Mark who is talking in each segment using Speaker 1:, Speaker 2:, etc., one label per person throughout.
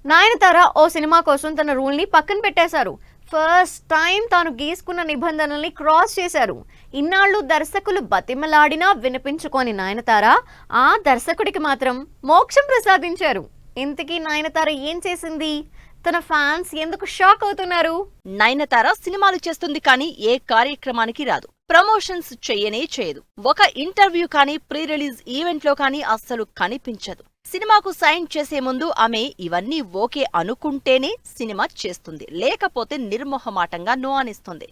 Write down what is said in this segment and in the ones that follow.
Speaker 1: నయనతార ఓ సినిమా కోసం తన రూల్ ని పక్కన పెట్టేశారు. ఫస్ట్ టైం తాను గీసుకున్న నిబంధనల్ని క్రాస్ చేశారు. ఇన్నాళ్ళు దర్శకులు బతిమలాడినా వినిపించుకోని నయనతార ఆ దర్శకుడికి మాత్రం మోక్షం ప్రసాదించారు. ఇంతకీ నయనతార ఏం చేసింది? తన ఫ్యాన్స్ ఎందుకు షాక్ అవుతున్నారు?
Speaker 2: నయనతార సినిమాలు చేస్తుంది కానీ ఏ కార్యక్రమానికి రాదు. ప్రమోషన్స్ చెయ్యనే చేయదు. ఒక ఇంటర్వ్యూ కానీ ప్రీ రిలీజ్ ఈవెంట్ లో కానీ అస్సలు కనిపించదు. సినిమాకు సైన్ చేసే ముందు ఆమె ఇవన్నీ ఓకే అనుకుంటేనే సినిమా చేస్తుంది, లేకపోతే నిర్మోహమాటంగా నో అనిస్తుంది.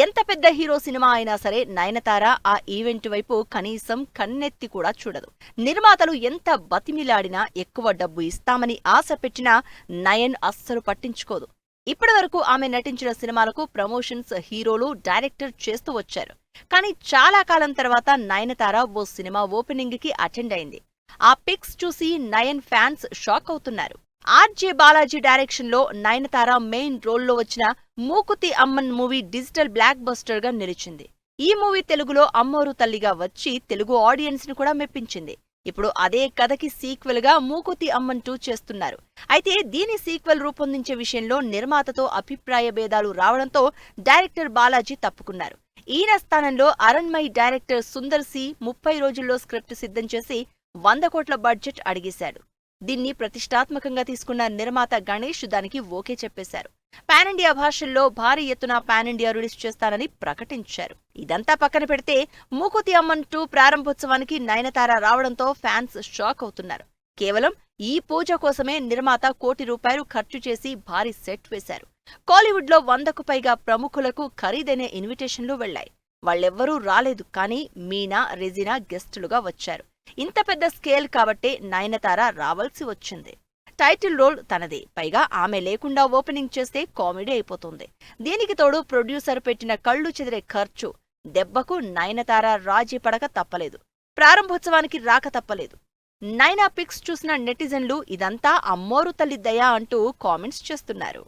Speaker 2: ఎంత పెద్ద హీరో సినిమా అయినా సరే నయనతార ఆ ఈవెంట్ వైపు కనీసం కన్నెత్తి కూడా చూడదు. నిర్మాతలు ఎంత బతిమిలాడినా ఎక్కువ డబ్బు ఇస్తామని ఆశ పెట్టినా నయన్ అస్సలు పట్టించుకోదు. ఇప్పటివరకు ఆమె నటించిన సినిమాలకు ప్రమోషన్స్ హీరోలు, డైరెక్టర్ చేస్తూ వచ్చారు. కానీ చాలా కాలం తర్వాత నయనతార ఓ సినిమా ఓపెనింగ్ కి అటెండ్ అయింది. ఆ పిక్స్ చూసి నయన్ ఫ్యాన్స్ షాక్ అవుతున్నారు. ఆర్జే బాలాజీ డైరెక్షన్ లో నయనతార మెయిన్ రోల్లో వచ్చిన Mookuthi Amman movie digital blockbuster గా నిలిచింది. ఈ మూవీ తెలుగులో అమ్మోరు తల్లిగా వచ్చి తెలుగు ఆడియన్స్ ని కూడా మెప్పించింది. ఇప్పుడు అదే కథకి సీక్వెల్ గా మూకుతి అమ్మన్ 2 చేస్తున్నారు. అయితే దీని సీక్వెల్ రూపొందించే విషయంలో నిర్మాతతో అభిప్రాయ భేదాలు రావడంతో డైరెక్టర్ బాలాజీ తప్పుకున్నారు. ఈయన స్థానంలో అరణ్మయ్ డైరెక్టర్ సుందర్ సి 30 రోజుల్లో స్క్రిప్ట్ సిద్ధం చేసి 100 కోట్ల బడ్జెట్ అడిగేశాడు. దీన్ని ప్రతిష్టాత్మకంగా తీసుకున్న నిర్మాత గణేష్ దానికి ఓకే చెప్పేశారు. పాన్ ఇండియా భాషల్లో భారీ ఎత్తున పాన్ ఇండియా రిలీజ్ చేస్తానని ప్రకటించారు. ఇదంతా పక్కన పెడితే మూకుతి అమ్మన్ 2 ప్రారంభోత్సవానికి నయనతార రావడంతో ఫ్యాన్స్ షాక్ అవుతున్నారు. కేవలం ఈ పూజ కోసమే నిర్మాత ₹1 కోటి ఖర్చు చేసి భారీ సెట్ వేశారు. కాలీవుడ్ లో 100కు పైగా ప్రముఖులకు ఖరీదైన ఇన్విటేషన్లు వెళ్లాయి. వాళ్ళెవ్వరూ రాలేదు, కానీ మీనా, రెజినా గెస్టులుగా వచ్చారు. ఇంత పెద్ద స్కేల్ కాబట్టే నయనతార రావాల్సి వచ్చింది. టైటిల్ రోల్ తనదే, పైగా ఆమె లేకుండా ఓపెనింగ్ చేస్తే కామెడీ అయిపోతుంది. దీనికి తోడు ప్రొడ్యూసర్ పెట్టిన కళ్ళు చెదిరే ఖర్చు దెబ్బకు నయనతార రాజీ పడక తప్పలేదు. ప్రారంభోత్సవానికి రాక తప్పలేదు. నైనా పిక్స్ చూసిన నెటిజన్లు ఇదంతా అమ్మోరు తల్లి దయ అంటూ కామెంట్స్ చేస్తున్నారు.